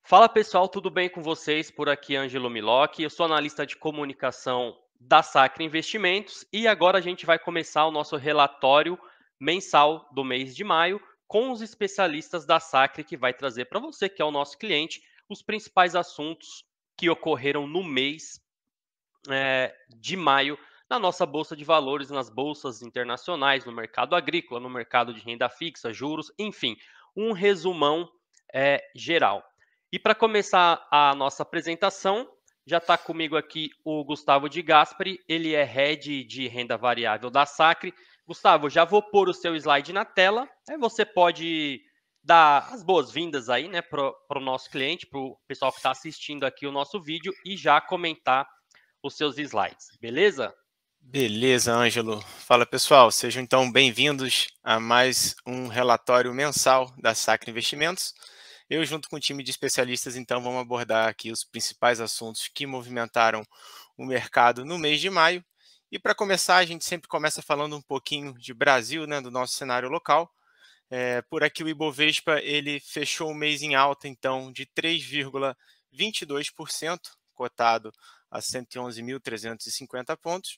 Fala pessoal, tudo bem com vocês? Por aqui Ângelo Milocchi, eu sou analista de comunicação da Sacre Investimentos e agora a gente vai começar o nosso relatório mensal do mês de maio com os especialistas da Sacre que vai trazer para você, que é o nosso cliente, os principais assuntos que ocorreram no mês de maio na nossa bolsa de valores, nas bolsas internacionais, no mercado agrícola, no mercado de renda fixa, juros, enfim, um resumão geral. E para começar a nossa apresentação, já está comigo aqui o Gustavo de Gasperi, ele é head de renda variável da Sacre. Gustavo, já vou pôr o seu slide na tela, aí você pode dar as boas-vindas aí, né, para o nosso cliente, para o pessoal que está assistindo aqui o nosso vídeo e já comentar os seus slides, beleza? Beleza, Ângelo. Fala pessoal, sejam então bem-vindos a mais um relatório mensal da Sacre Investimentos. Eu, junto com o time de especialistas, então, vamos abordar aqui os principais assuntos que movimentaram o mercado no mês de maio. E para começar, a gente sempre começa falando um pouquinho de Brasil, né, do nosso cenário local. Por aqui o Ibovespa ele fechou o mês em alta, então, de 3,22%, cotado a 111.350 pontos.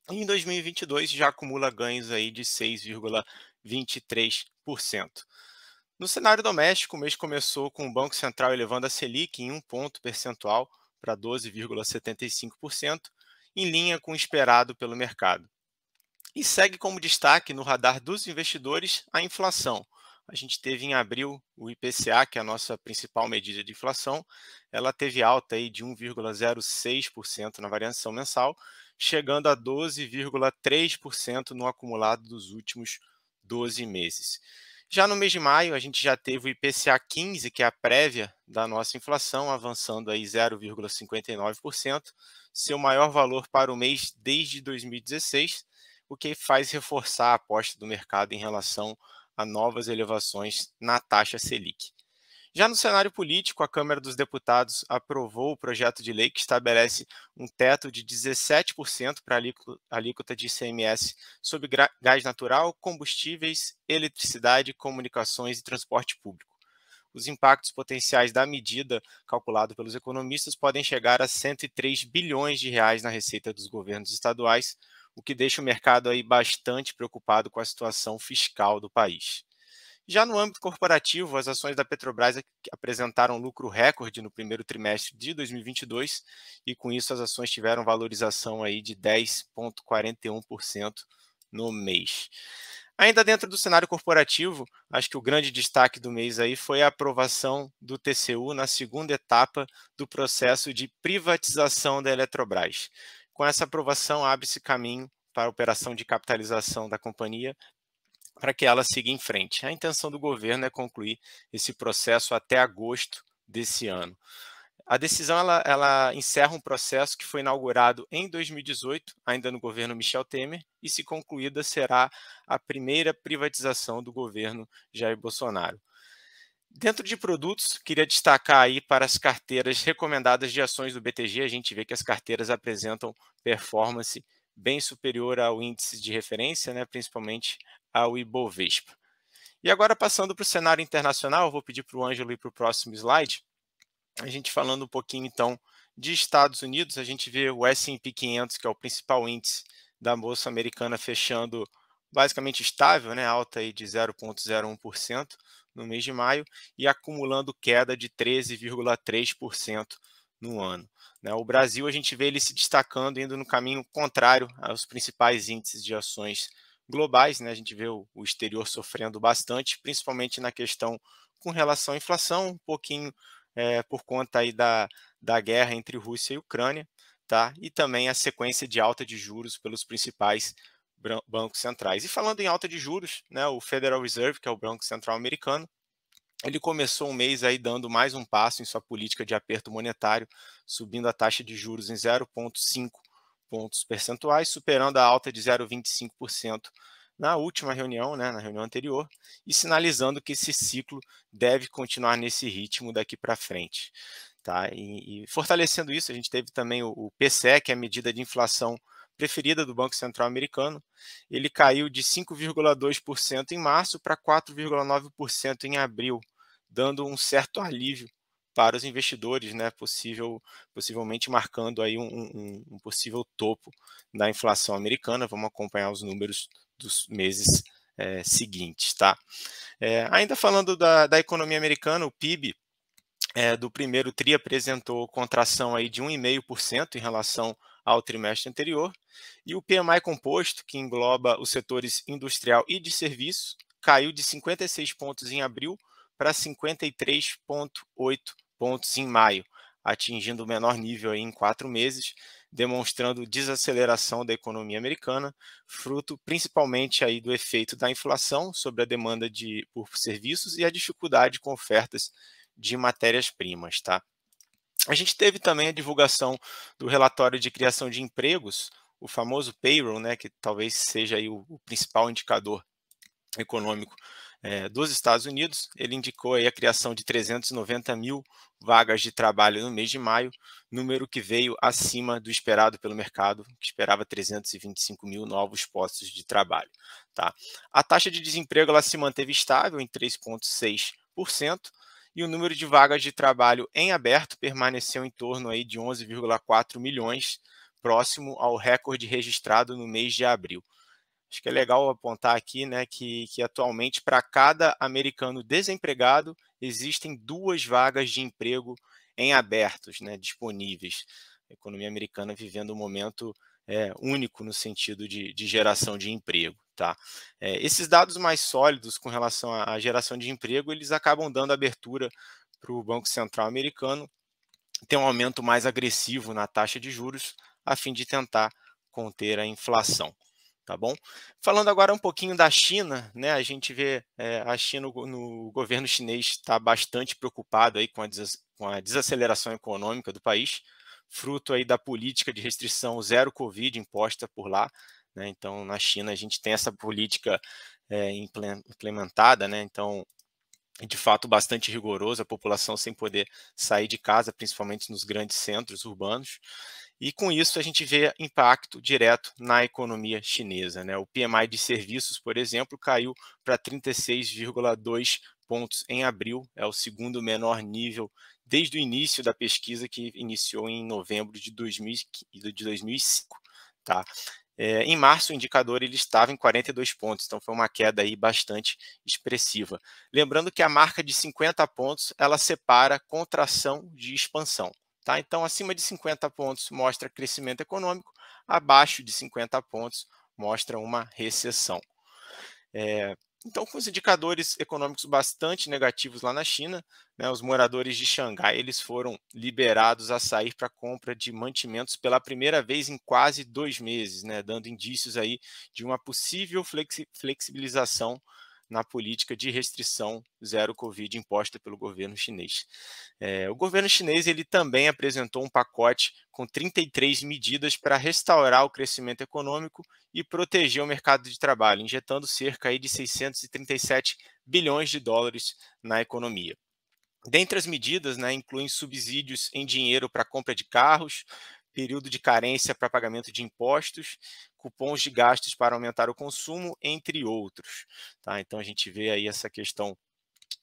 Em 2022 já acumula ganhos aí de 6,23%. No cenário doméstico, o mês começou com o Banco Central elevando a Selic em 1 ponto percentual para 12,75%, em linha com o esperado pelo mercado. E segue como destaque no radar dos investidores a inflação. A gente teve em abril o IPCA, que é a nossa principal medida de inflação, ela teve alta aí de 1,06% na variação mensal, chegando a 12,3% no acumulado dos últimos 12 meses. Já no mês de maio, a gente já teve o IPCA 15, que é a prévia da nossa inflação, avançando aí 0,59%, seu maior valor para o mês desde 2016, o que faz reforçar a aposta do mercado em relação a novas elevações na taxa Selic. Já no cenário político, a Câmara dos Deputados aprovou o projeto de lei que estabelece um teto de 17% para a alíquota de ICMS sobre gás natural, combustíveis, eletricidade, comunicações e transporte público. Os impactos potenciais da medida, calculado pelos economistas, podem chegar a 103 bilhões de reais na receita dos governos estaduais, o que deixa o mercado aí bastante preocupado com a situação fiscal do país. Já no âmbito corporativo, as ações da Petrobras apresentaram lucro recorde no primeiro trimestre de 2022 e com isso as ações tiveram valorização aí de 10,41% no mês. Ainda dentro do cenário corporativo, acho que o grande destaque do mês aí foi a aprovação do TCU na segunda etapa do processo de privatização da Eletrobras. Com essa aprovação, abre-se caminho para a operação de capitalização da companhia para que ela siga em frente. A intenção do governo é concluir esse processo até agosto desse ano. A decisão ela encerra um processo que foi inaugurado em 2018, ainda no governo Michel Temer, e, se concluída, será a primeira privatização do governo Jair Bolsonaro. Dentro de produtos, queria destacar aí para as carteiras recomendadas de ações do BTG, a gente vê que as carteiras apresentam performance bem superior ao índice de referência, né, principalmente ao Ibovespa. E agora, passando para o cenário internacional, vou pedir para o Ângelo ir para o próximo slide. A gente falando um pouquinho, então, de Estados Unidos, a gente vê o S&P 500, que é o principal índice da Bolsa Americana, fechando basicamente estável, né, alta aí de 0,01% no mês de maio e acumulando queda de 13,3% no ano. Né. O Brasil, a gente vê ele se destacando, indo no caminho contrário aos principais índices de ações globais, né. A gente vê o exterior sofrendo bastante, principalmente na questão com relação à inflação, um pouquinho por conta aí da guerra entre Rússia e Ucrânia, tá? E também a sequência de alta de juros pelos principais bancos centrais. E falando em alta de juros, né, o Federal Reserve, que é o Banco Central americano, ele começou o mês aí dando mais um passo em sua política de aperto monetário, subindo a taxa de juros em 0,5 pontos percentuais, superando a alta de 0,25% na última reunião, né, na reunião anterior, e sinalizando que esse ciclo deve continuar nesse ritmo daqui para frente. Tá? E fortalecendo isso, a gente teve também o PCE, que é a medida de inflação preferida do Banco Central americano. Ele caiu de 5,2% em março para 4,9% em abril, dando um certo alívio para os investidores, né, possivelmente marcando aí um possível topo da inflação americana. Vamos acompanhar os números dos meses seguintes, tá? Ainda falando da economia americana, o PIB do primeiro TRI apresentou contração aí de 1,5% em relação ao trimestre anterior, e o PMI composto, que engloba os setores industrial e de serviços, caiu de 56 pontos em abril para 53,8 pontos em maio, atingindo o menor nível aí em 4 meses, demonstrando desaceleração da economia americana, fruto principalmente aí do efeito da inflação sobre a demanda por serviços e a dificuldade com ofertas de matérias-primas, tá? A gente teve também a divulgação do relatório de criação de empregos, o famoso payroll, né, que talvez seja aí o principal indicador econômico dos Estados Unidos. Ele indicou aí a criação de 390 mil vagas de trabalho no mês de maio, número que veio acima do esperado pelo mercado, que esperava 325 mil novos postos de trabalho. Tá? A taxa de desemprego ela se manteve estável em 3,6%, e o número de vagas de trabalho em aberto permaneceu em torno aí de 11,4 milhões, próximo ao recorde registrado no mês de abril. Acho que é legal apontar aqui, né, que atualmente para cada americano desempregado existem 2 vagas de emprego em abertos, né, disponíveis. A economia americana vivendo um momento único no sentido de geração de emprego. Tá? Esses dados mais sólidos com relação à geração de emprego, eles acabam dando abertura para o Banco Central americano ter um aumento mais agressivo na taxa de juros, a fim de tentar conter a inflação. Tá bom? Falando agora um pouquinho da China, né, a gente vê a China, no governo chinês está bastante preocupado aí com a desaceleração econômica do país, fruto aí da política de restrição zero Covid imposta por lá. Né? Então, na China, a gente tem essa política implementada, né? Então, de fato, bastante rigoroso, a população sem poder sair de casa, principalmente nos grandes centros urbanos. E com isso, a gente vê impacto direto na economia chinesa. Né? O PMI de serviços, por exemplo, caiu para 36,2 pontos em abril, é o segundo menor nível desde o início da pesquisa, que iniciou em novembro de 2005. Tá? Em março, o indicador ele estava em 42 pontos, então foi uma queda aí bastante expressiva. Lembrando que a marca de 50 pontos, ela separa contração de expansão. Tá? Então, acima de 50 pontos mostra crescimento econômico, abaixo de 50 pontos mostra uma recessão. Então, com os indicadores econômicos bastante negativos lá na China, né, os moradores de Xangai eles foram liberados a sair para compra de mantimentos pela primeira vez em quase 2 meses, né, dando indícios aí de uma possível flexibilização na política de restrição zero Covid imposta pelo governo chinês. O governo chinês ele também apresentou um pacote com 33 medidas para restaurar o crescimento econômico e proteger o mercado de trabalho, injetando cerca aí de 637 bilhões de dólares na economia. Dentre as medidas, né, incluem subsídios em dinheiro para compra de carros, período de carência para pagamento de impostos, cupons de gastos para aumentar o consumo, entre outros. Tá? Então, a gente vê aí essa questão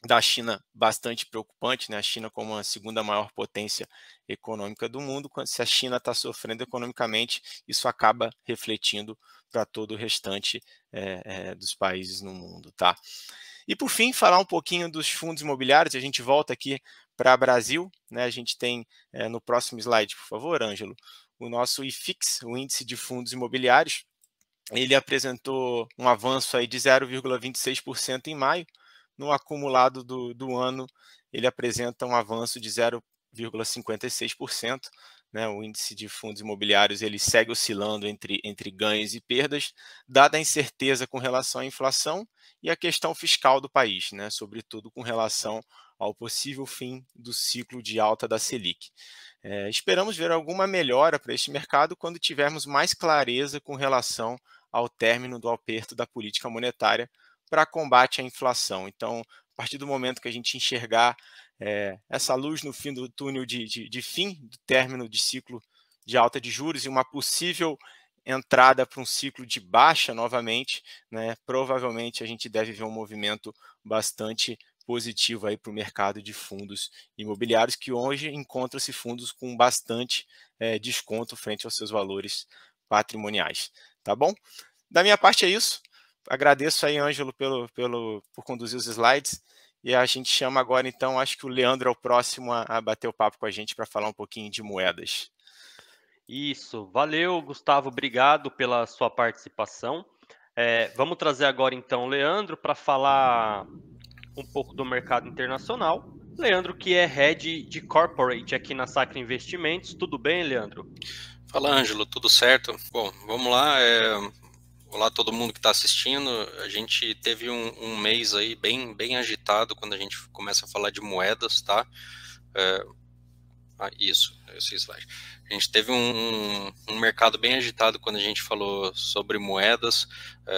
da China bastante preocupante, né? A China como a segunda maior potência econômica do mundo, se a China está sofrendo economicamente, isso acaba refletindo para todo o restante dos países no mundo. Tá? E por fim, falar um pouquinho dos fundos imobiliários, a gente volta aqui para o Brasil, né? A gente tem no próximo slide, por favor, Ângelo, o nosso IFIX, o Índice de Fundos Imobiliários, ele apresentou um avanço aí de 0,26% em maio, no acumulado do ano, ele apresenta um avanço de 0,56%. Né? O índice de fundos imobiliários ele segue oscilando entre ganhos e perdas, dada a incerteza com relação à inflação e a questão fiscal do país, né? Sobretudo com relação ao possível fim do ciclo de alta da Selic. Esperamos ver alguma melhora para este mercado quando tivermos mais clareza com relação ao término do aperto da política monetária para combate à inflação. Então, a partir do momento que a gente enxergar essa luz no fim do túnel de fim do término de ciclo de alta de juros e uma possível entrada para um ciclo de baixa novamente, né, provavelmente a gente deve ver um movimento bastante positivo aí para o mercado de fundos imobiliários, que hoje encontram-se fundos com bastante desconto frente aos seus valores patrimoniais. Tá bom? Da minha parte é isso. Agradeço aí, Ângelo, por conduzir os slides. E a gente chama agora, então, acho que o Leandro é o próximo a bater o papo com a gente para falar um pouquinho de moedas. Isso, valeu, Gustavo, obrigado pela sua participação. Vamos trazer agora então o Leandro para falar um pouco do mercado internacional. Leandro, que é Head de Corporate aqui na Sacra Investimentos. Tudo bem, Leandro? Fala, Ângelo, tudo certo? Bom, vamos lá. Olá todo mundo que está assistindo. A gente teve um mês aí bem agitado quando a gente começa a falar de moedas, tá? Esse slide. A gente teve um mercado bem agitado quando a gente falou sobre moedas.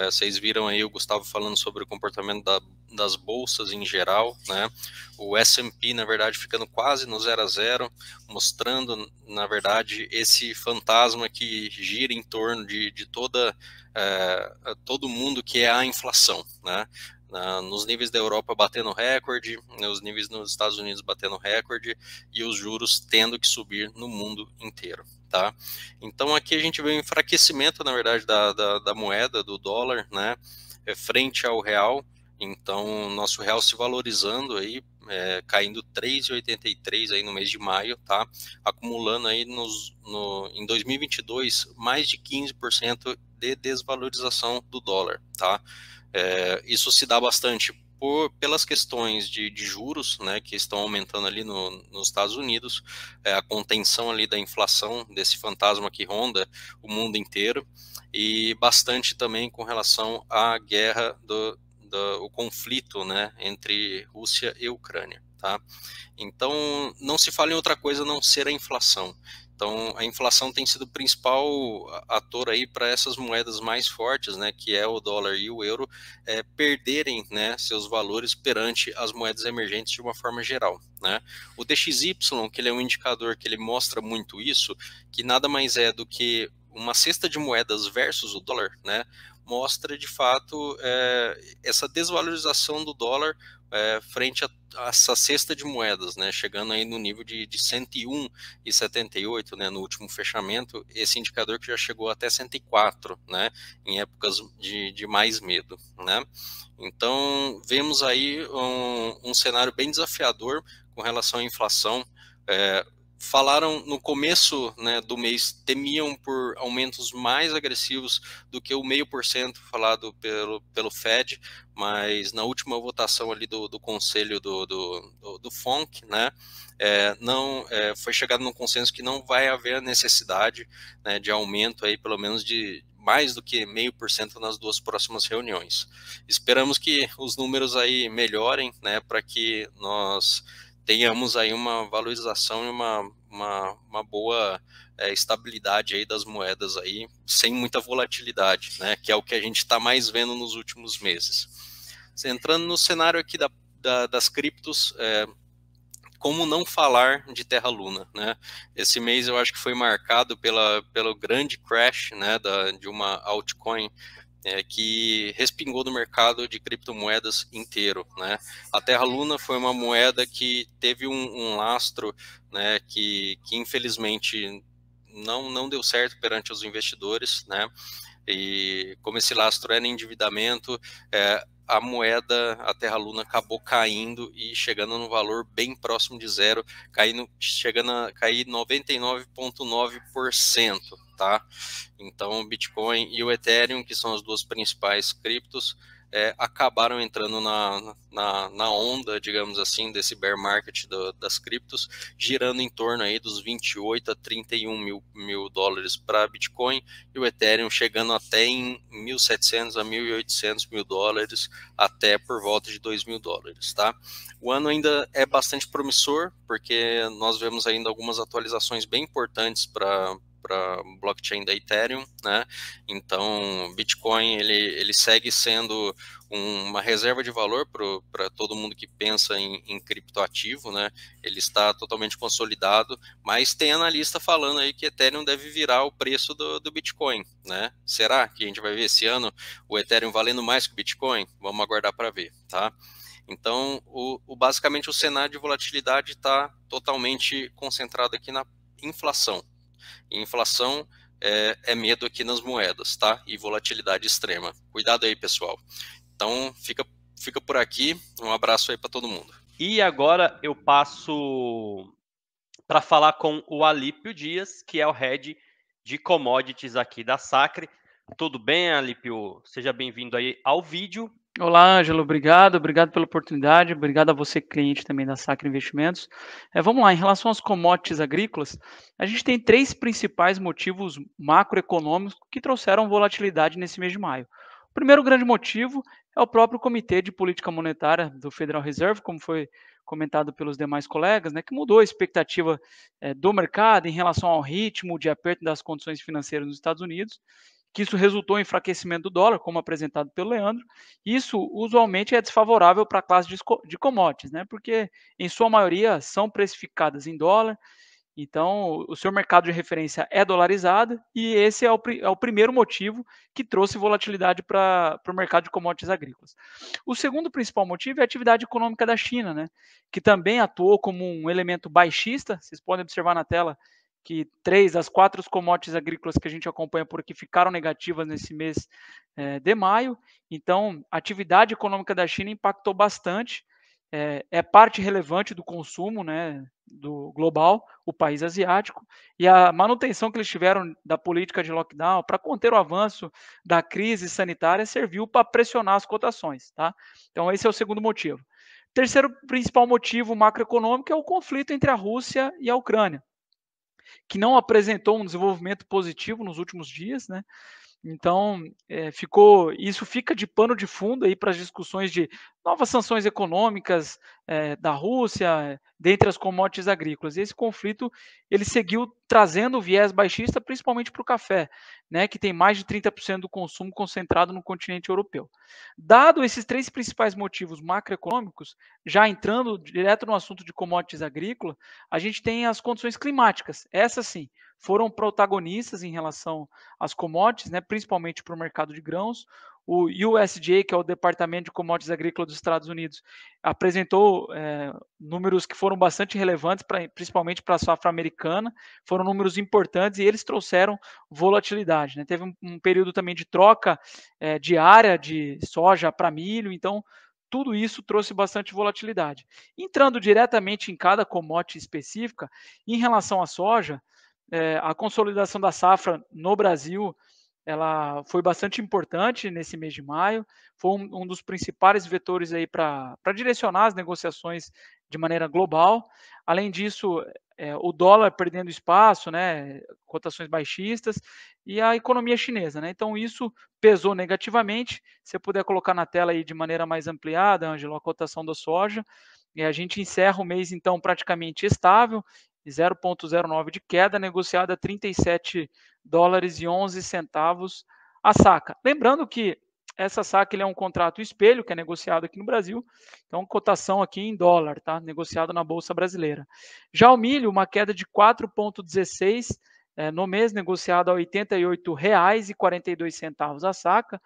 Vocês viram aí o Gustavo falando sobre o comportamento das bolsas em geral, né? O S&P, na verdade, ficando quase no 0 a 0, mostrando, na verdade, esse fantasma que gira em torno de todo mundo, que é a inflação, né? Nos níveis da Europa batendo recorde, nos níveis nos Estados Unidos batendo recorde e os juros tendo que subir no mundo inteiro, tá? Então aqui a gente vê um enfraquecimento, na verdade, da moeda, do dólar, né, frente ao real. Então nosso real se valorizando aí, caindo 3,83 aí no mês de maio, tá? Acumulando aí em 2022 mais de 15% de desvalorização do dólar, tá? Isso se dá bastante pelas questões de juros, né, que estão aumentando ali nos Estados Unidos, a contenção ali da inflação, desse fantasma que ronda o mundo inteiro, e bastante também com relação à guerra, o conflito, né, entre Rússia e Ucrânia, tá? Então, não se fala em outra coisa a não ser a inflação. Então, a inflação tem sido o principal ator aí para essas moedas mais fortes, né, que é o dólar e o euro, perderem, né, seus valores perante as moedas emergentes de uma forma geral, né? O DXY, que ele é um indicador que ele mostra muito isso, que nada mais é do que uma cesta de moedas versus o dólar, né, mostra de fato essa desvalorização do dólar frente a essa cesta de moedas, né, chegando aí no nível de 101,78, né, no último fechamento, esse indicador que já chegou até 104, né, em épocas de mais medo, né. Então, vemos aí um cenário bem desafiador com relação à inflação. Falaram no começo, né, do mês, temiam por aumentos mais agressivos do que o 0,5% falado pelo Fed, mas na última votação ali do conselho do FONC, né, não foi chegado num consenso que não vai haver necessidade, né, de aumento aí, pelo menos de mais do que 0,5% nas duas próximas reuniões. Esperamos que os números aí melhorem, né, para que nós tenhamos aí uma valorização e uma boa estabilidade aí das moedas aí, sem muita volatilidade, né, que é o que a gente está mais vendo nos últimos meses. Entrando no cenário aqui das criptos, como não falar de Terra Luna, né? Esse mês eu acho que foi marcado pelo grande crash, né, de uma altcoin que respingou no mercado de criptomoedas inteiro, né? A Terra Luna foi uma moeda que teve um lastro, né, que infelizmente não deu certo perante os investidores, né? E como esse lastro era endividamento, a moeda, a Terra Luna, acabou caindo e chegando no valor bem próximo de zero, chegando a cair 99,9%, tá? Então, o Bitcoin e o Ethereum, que são as duas principais criptos, acabaram entrando na onda, digamos assim, desse bear market das criptos, girando em torno aí dos 28 a 31 mil dólares para Bitcoin, e o Ethereum chegando até em 1.700 a 1.800 mil dólares, até por volta de 2.000 dólares, tá? O ano ainda é bastante promissor, porque nós vemos ainda algumas atualizações bem importantes para blockchain da Ethereum, né? Então, Bitcoin ele segue sendo uma reserva de valor para todo mundo que pensa em criptoativo, né? Ele está totalmente consolidado, mas tem analista falando aí que Ethereum deve virar o preço do Bitcoin, né? Será que a gente vai ver esse ano o Ethereum valendo mais que o Bitcoin? Vamos aguardar para ver, tá? Então, basicamente, o cenário de volatilidade está totalmente concentrado aqui na inflação. E inflação é medo aqui nas moedas, tá? E volatilidade extrema. Cuidado aí, pessoal. Então, fica por aqui. Um abraço aí para todo mundo. E agora eu passo para falar com o Alípio Dias, que é o Head de Commodities aqui da Sacre. Tudo bem, Alípio? Seja bem-vindo aí ao vídeo. Olá, Ângelo, obrigado pela oportunidade, obrigado a você, cliente também da Sacre Investimentos. Vamos lá, em relação às commodities agrícolas, a gente tem 3 principais motivos macroeconômicos que trouxeram volatilidade nesse mês de maio. O primeiro grande motivo é o próprio Comitê de Política Monetária do Federal Reserve, como foi comentado pelos demais colegas, né, que mudou a expectativa do mercado em relação ao ritmo de aperto das condições financeiras nos Estados Unidos, que isso resultou em enfraquecimento do dólar, como apresentado pelo Leandro. Isso usualmente é desfavorável para a classe de commodities, né? Porque em sua maioria são precificadas em dólar, então o seu mercado de referência é dolarizado e esse é o primeiro motivo que trouxe volatilidade para o mercado de commodities agrícolas. O segundo principal motivo é a atividade econômica da China, né? Que também atuou como um elemento baixista. Vocês podem observar na tela que 3 das 4 commodities agrícolas que a gente acompanha por aqui ficaram negativas nesse mês de maio. Então, a atividade econômica da China impactou bastante, é parte relevante do consumo, né, do global, o país asiático, e a manutenção que eles tiveram da política de lockdown para conter o avanço da crise sanitária serviu para pressionar as cotações. Tá? Então, esse é o segundo motivo. Terceiro principal motivo macroeconômico é o conflito entre a Rússia e a Ucrânia, que não apresentou um desenvolvimento positivo nos últimos dias, né? Então, isso fica de pano de fundo aí para as discussões de novas sanções econômicas da Rússia, dentre as commodities agrícolas. E esse conflito ele seguiu trazendo viés baixista, principalmente para o café, né, que tem mais de 30% do consumo concentrado no continente europeu. Dado esses 3 principais motivos macroeconômicos, já entrando direto no assunto de commodities agrícolas, a gente tem as condições climáticas. Essas sim foram protagonistas em relação às commodities, né, principalmente para o mercado de grãos. O USDA, que é o Departamento de Commodities Agrícolas dos Estados Unidos, apresentou números que foram bastante relevantes, principalmente para a safra americana, foram números importantes e eles trouxeram volatilidade. Né? Teve um período também de troca diária de soja para milho, então tudo isso trouxe bastante volatilidade. Entrando diretamente em cada commodity específica, em relação à soja, a consolidação da safra no Brasil ela foi bastante importante nesse mês de maio, foi um dos principais vetores aí para direcionar as negociações de maneira global. Além disso, o dólar perdendo espaço, né, cotações baixistas, e a economia chinesa. Né? Então, isso pesou negativamente. Se você puder colocar na tela aí de maneira mais ampliada, Ângelo, a cotação da soja, e a gente encerra o mês, então, praticamente estável, 0,09 de queda, negociada a 37 dólares e 11 centavos a saca. Lembrando que essa saca ele é um contrato espelho, que é negociado aqui no Brasil, então cotação aqui em dólar, tá? Negociado na Bolsa Brasileira. Já o milho, uma queda de 4,16 no mês, negociado a R$ 88,42 a saca.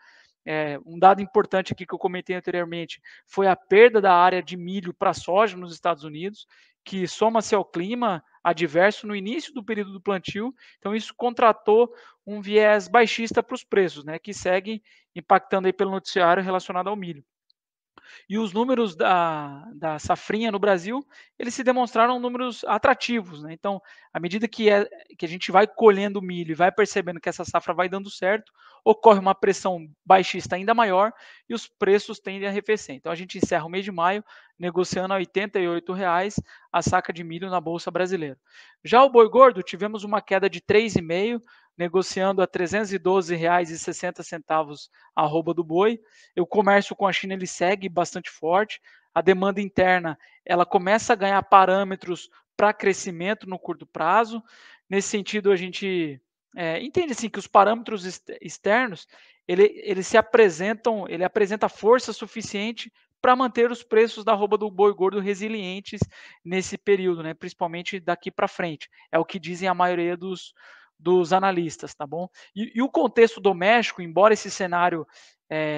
Um dado importante aqui que eu comentei anteriormente foi a perda da área de milho para soja nos Estados Unidos, que soma-se ao clima adverso no início do período do plantio, então isso contratou um viés baixista para os preços, né, que segue impactando aí pelo noticiário relacionado ao milho. E os números da safrinha no Brasil, eles se demonstraram números atrativos. Né? Então, à medida que a gente vai colhendo milho e vai percebendo que essa safra vai dando certo, ocorre uma pressão baixista ainda maior e os preços tendem a arrefecer. Então, a gente encerra o mês de maio negociando a R$ 88,00 a saca de milho na Bolsa Brasileira. Já o boi gordo, tivemos uma queda de 3,5%, negociando a R$ 312,60 a arroba do boi. O comércio com a China ele segue bastante forte. A demanda interna ela começa a ganhar parâmetros para crescimento no curto prazo. Nesse sentido, a gente entende assim que os parâmetros externos ele apresenta força suficiente para manter os preços da arroba do boi gordo resilientes nesse período, né? Principalmente daqui para frente. É o que dizem a maioria dos analistas, tá bom? E o contexto doméstico, embora esse cenário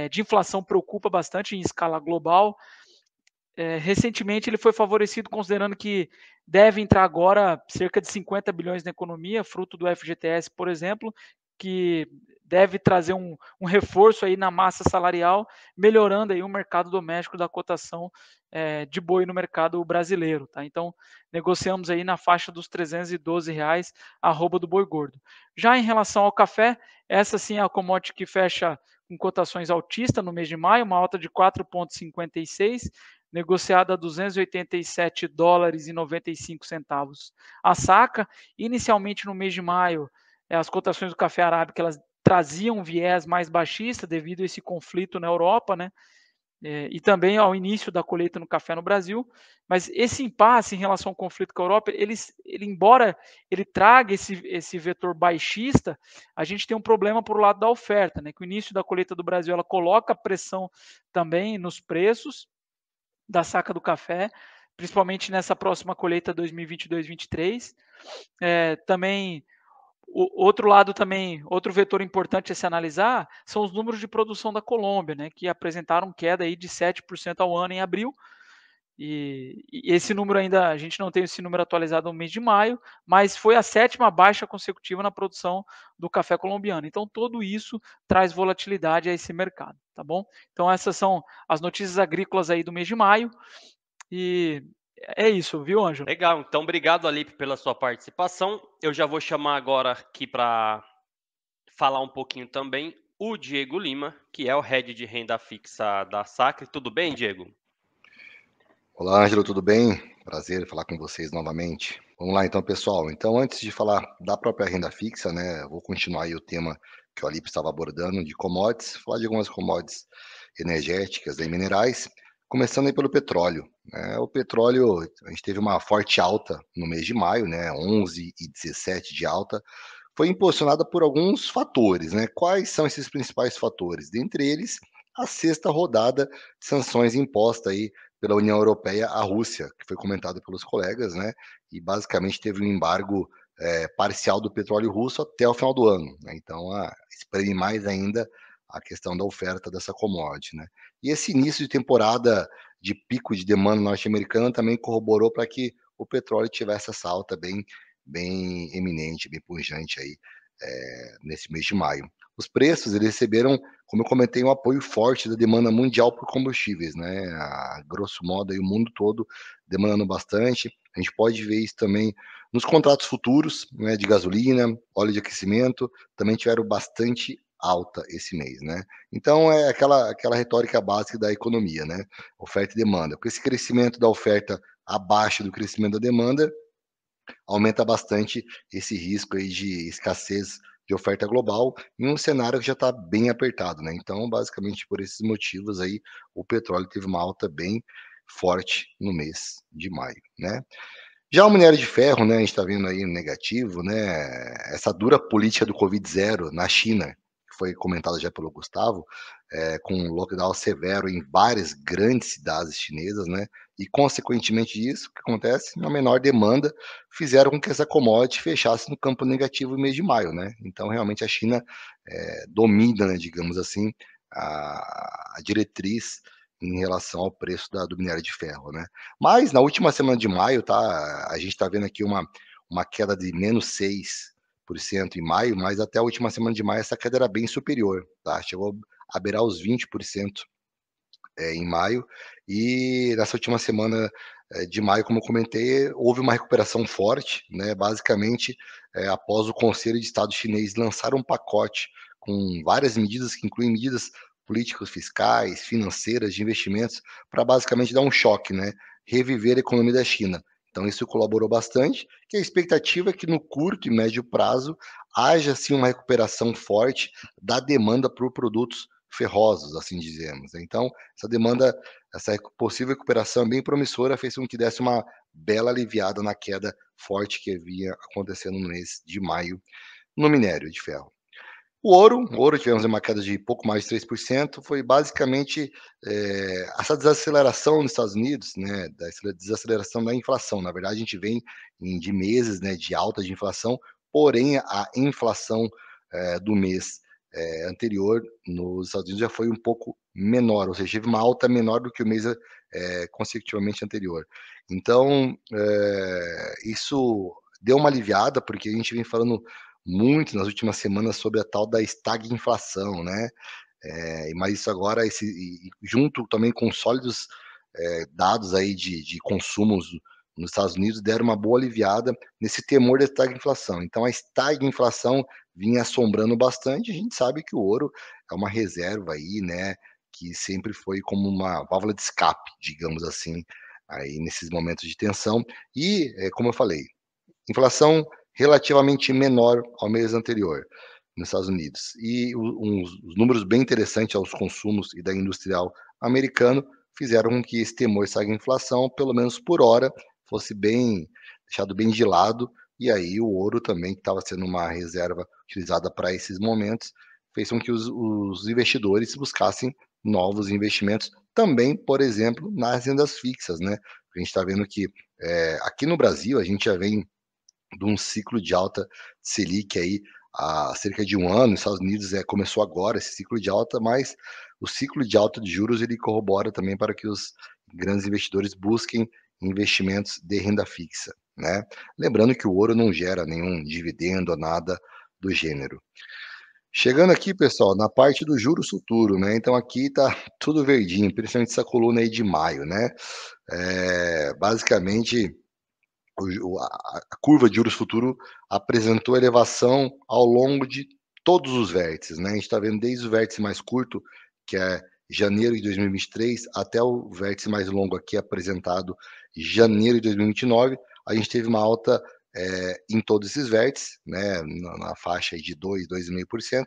de inflação preocupa bastante em escala global, recentemente ele foi favorecido considerando que deve entrar agora cerca de 50 bilhões na economia, fruto do FGTS, por exemplo, que deve trazer um reforço aí na massa salarial, melhorando aí o mercado doméstico da cotação de boi no mercado brasileiro. Tá? Então, negociamos aí na faixa dos R$312, arroba do boi gordo. Já em relação ao café, essa sim é a commodity que fecha com cotações altistas no mês de maio, uma alta de 4,56, negociada a $287,95 a saca. Inicialmente no mês de maio, as cotações do café arábica elas traziam um viés mais baixista devido a esse conflito na Europa, né? E também ao início da colheita no café no Brasil, mas esse impasse em relação ao conflito com a Europa, ele embora ele traga esse vetor baixista, a gente tem um problema por o lado da oferta, né? Que o início da colheita do Brasil ela coloca pressão também nos preços da saca do café, principalmente nessa próxima colheita 2022-23. Também outro lado também, outro vetor importante a se analisar são os números de produção da Colômbia, né, que apresentaram queda aí de 7% ao ano em abril. E esse número ainda, a gente não tem esse número atualizado no mês de maio, mas foi a 7ª baixa consecutiva na produção do café colombiano. Então, tudo isso traz volatilidade a esse mercado, tá bom? Então, essas são as notícias agrícolas aí do mês de maio. E é isso, viu, Ângelo? Legal, então obrigado, Alipe, pela sua participação. Eu já vou chamar agora aqui para falar um pouquinho também o Diego Lima, que é o head de renda fixa da Sacre. Tudo bem, Diego? Olá, Ângelo, tudo bem? Prazer falar com vocês novamente. Vamos lá então, pessoal. Então, antes de falar da própria renda fixa, né, vou continuar aí o tema que o Alipe estava abordando de commodities, falar de algumas commodities energéticas e minerais, começando aí pelo petróleo, né? O petróleo, a gente teve uma forte alta no mês de maio, né, 11,17 de alta, foi impulsionada por alguns fatores, né? Quais são esses principais fatores? Dentre eles, a 6ª rodada de sanções imposta aí pela União Europeia à Rússia, que foi comentado pelos colegas, né? E basicamente teve um embargo parcial do petróleo russo até o final do ano, né? Então, espreme mais ainda a questão da oferta dessa commodity, né? E esse início de temporada de pico de demanda norte-americana também corroborou para que o petróleo tivesse essa alta bem eminente, bem pujante aí nesse mês de maio. Os preços eles receberam, como eu comentei, um apoio forte da demanda mundial por combustíveis, né? A grosso modo, aí, o mundo todo demandando bastante. A gente pode ver isso também nos contratos futuros, né, de gasolina, óleo de aquecimento, também tiveram bastante alta esse mês, né? Então é aquela retórica básica da economia, né? Oferta e demanda. Com esse crescimento da oferta abaixo do crescimento da demanda, aumenta bastante esse risco aí de escassez de oferta global em um cenário que já está bem apertado, né? Então, basicamente por esses motivos aí, o petróleo teve uma alta bem forte no mês de maio, né? Já o minério de ferro, né, a gente está vendo aí negativo, né? Essa dura política do Covid-0 na China, que foi comentada já pelo Gustavo, com um lockdown severo em várias grandes cidades chinesas, né? E consequentemente disso, o que acontece? Uma menor demanda fizeram com que essa commodity fechasse no campo negativo no mês de maio, né? Então realmente a China domina, né, digamos assim, a diretriz em relação ao preço do minério de ferro, né? Mas na última semana de maio, tá? A gente está vendo aqui uma queda de menos 6% em maio, mas até a última semana de maio essa queda era bem superior, tá? Chegou a beirar os 20% em maio, e nessa última semana de maio, como eu comentei, houve uma recuperação forte, né? Basicamente, após o Conselho de Estado chinês lançar um pacote com várias medidas que incluem medidas políticas fiscais, financeiras, de investimentos, para basicamente dar um choque, né? Reviver a economia da China. Então isso colaborou bastante, que a expectativa é que no curto e médio prazo haja sim uma recuperação forte da demanda por produtos ferrosos, assim dizemos. Então, essa demanda, essa possível recuperação bem promissora fez com que desse uma bela aliviada na queda forte que havia acontecendo no mês de maio no minério de ferro. O ouro tivemos uma queda de pouco mais de 3%, foi basicamente essa desaceleração nos Estados Unidos, né, da desaceleração da inflação. Na verdade, a gente vem de meses, né, de alta de inflação, porém a inflação do mês anterior nos Estados Unidos já foi um pouco menor, ou seja, teve uma alta menor do que o mês consecutivamente anterior. Então, isso deu uma aliviada, porque a gente vem falando muito nas últimas semanas sobre a tal da estagflação, né? Mas isso agora, junto também com sólidos dados aí de consumos nos Estados Unidos, deram uma boa aliviada nesse temor da estagflação. Então, a estagflação vinha assombrando bastante. A gente sabe que o ouro é uma reserva aí, né, que sempre foi como uma válvula de escape, digamos assim, aí nesses momentos de tensão. E, como eu falei, inflação relativamente menor ao mês anterior nos Estados Unidos. E uns números bem interessantes aos consumos e da industrial americano fizeram com que esse temor à inflação, pelo menos por hora, fosse deixado bem de lado. E aí o ouro também, que estava sendo uma reserva utilizada para esses momentos, fez com que os investidores buscassem novos investimentos também, por exemplo, nas rendas fixas, né? A gente está vendo que aqui no Brasil a gente já vem de um ciclo de alta Selic aí há cerca de um ano. Nos Estados Unidos começou agora esse ciclo de alta, mas o ciclo de alta de juros ele corrobora também para que os grandes investidores busquem investimentos de renda fixa, né? Lembrando que o ouro não gera nenhum dividendo ou nada do gênero. Chegando aqui, pessoal, na parte do juros futuro, né? Então aqui tá tudo verdinho, principalmente essa coluna aí de maio, né? Basicamente a curva de juros futuro apresentou elevação ao longo de todos os vértices, né? A gente está vendo desde o vértice mais curto, que é janeiro de 2023, até o vértice mais longo aqui apresentado janeiro de 2029. A gente teve uma alta em todos esses vértices, né? Na faixa aí de 2,5%.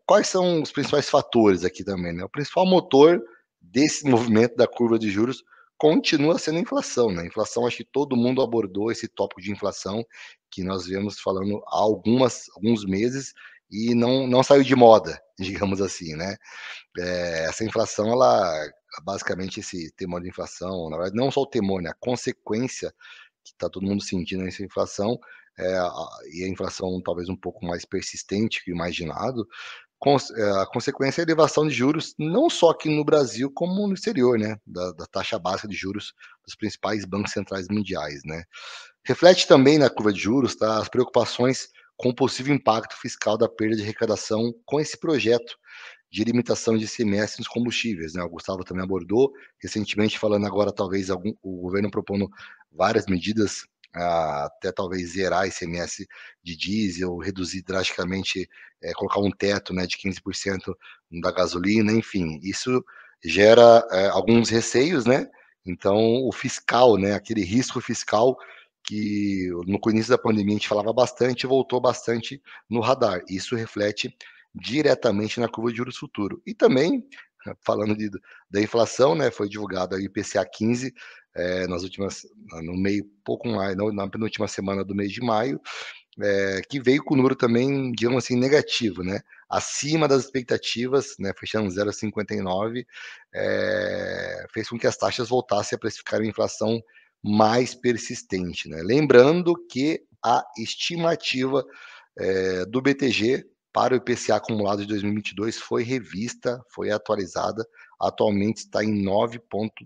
Quais são os principais fatores aqui também, né? O principal motor desse movimento da curva de juros continua sendo a inflação, né? A inflação, acho que todo mundo abordou esse tópico de inflação que nós viemos falando há alguns meses e não saiu de moda, digamos assim, né? Essa inflação, ela basicamente esse temor de inflação, na verdade, não só o temor, né? A consequência que está todo mundo sentindo nessa inflação, e a inflação talvez um pouco mais persistente que o imaginado, a consequência é a elevação de juros, não só aqui no Brasil, como no exterior, né? Da taxa básica de juros dos principais bancos centrais mundiais, né? Reflete também na curva de juros, tá? As preocupações com o possível impacto fiscal da perda de arrecadação com esse projeto de limitação de ICMS nos combustíveis, né? O Gustavo também abordou recentemente, falando agora talvez o governo propondo várias medidas, até talvez zerar ICMS de diesel, reduzir drasticamente, colocar um teto, né, de 15% da gasolina, enfim, isso gera alguns receios, né? Então o fiscal, né, aquele risco fiscal que no início da pandemia a gente falava bastante, voltou bastante no radar. Isso reflete diretamente na curva de juros futuro. E também, falando da inflação, né, foi divulgado a IPCA 15 no meio, pouco mais, na penúltima semana do mês de maio, que veio com o número também, digamos assim, negativo, né? Acima das expectativas, né, fechando 0,59, fez com que as taxas voltassem a precificar a inflação mais persistente, né? Lembrando que a estimativa do BTG para o IPCA acumulado de 2022 foi revista, foi atualizada, atualmente está em 9,2%,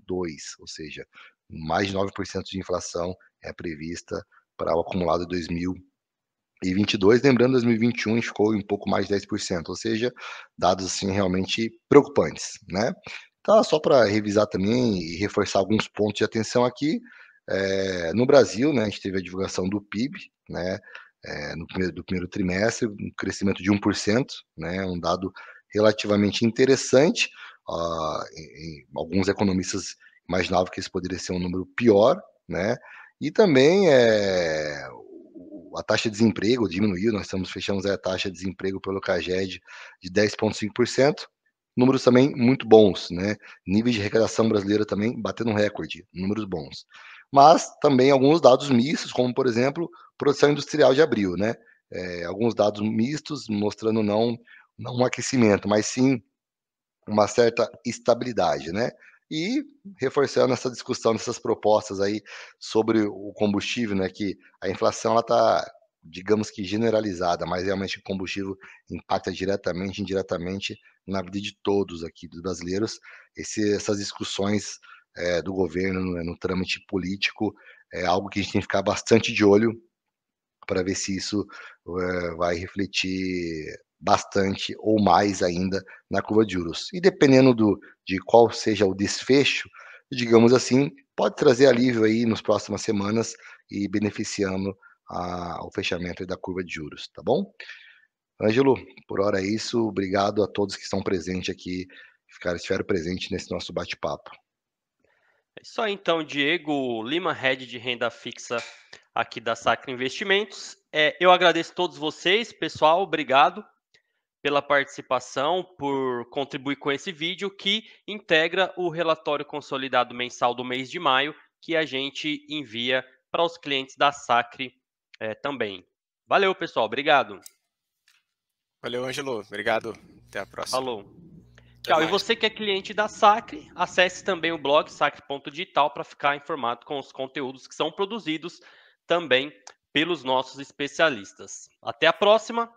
ou seja, mais de 9% de inflação é prevista para o acumulado de 2022. Lembrando, 2021 ficou em um pouco mais de 10%, ou seja, dados assim realmente preocupantes, né? Então, só para revisar também e reforçar alguns pontos de atenção aqui, no Brasil, né, a gente teve a divulgação do PIB, né, do primeiro trimestre, um crescimento de 1%, né, um dado relativamente interessante. Alguns economistas imaginavam que esse poderia ser um número pior, né, e também a taxa de desemprego diminuiu, nós fechamos a taxa de desemprego pelo CAGED de 10,5%, números também muito bons, né, níveis de arrecadação brasileira também batendo um recorde, números bons. Mas também alguns dados mistos, como, por exemplo, produção industrial de abril, né? Alguns dados mistos mostrando não um aquecimento, mas sim uma certa estabilidade, né? E reforçando essa discussão dessas propostas aí sobre o combustível, né? Que a inflação ela está digamos que generalizada, mas realmente o combustível impacta diretamente, indiretamente na vida de todos aqui, dos brasileiros. Essas discussões do governo no trâmite político é algo que a gente tem que ficar bastante de olho para ver se isso vai refletir bastante ou mais ainda na curva de juros. E dependendo de qual seja o desfecho, digamos assim, pode trazer alívio aí nas próximas semanas e beneficiando o fechamento da curva de juros, tá bom? Ângelo, por hora é isso. Obrigado a todos que estão presentes aqui, estiveram presentes nesse nosso bate-papo. É isso aí, então, Diego Lima, Head de Renda Fixa aqui da Sacra Investimentos. Eu agradeço a todos vocês, pessoal, obrigado pela participação, por contribuir com esse vídeo que integra o relatório consolidado mensal do mês de maio, que a gente envia para os clientes da Sacre também. Valeu, pessoal, obrigado. Valeu, Ângelo. Obrigado. Até a próxima. Falou. Tchau. E você que é cliente da Sacre, acesse também o blog sacre.digital para ficar informado com os conteúdos que são produzidos também pelos nossos especialistas. Até a próxima.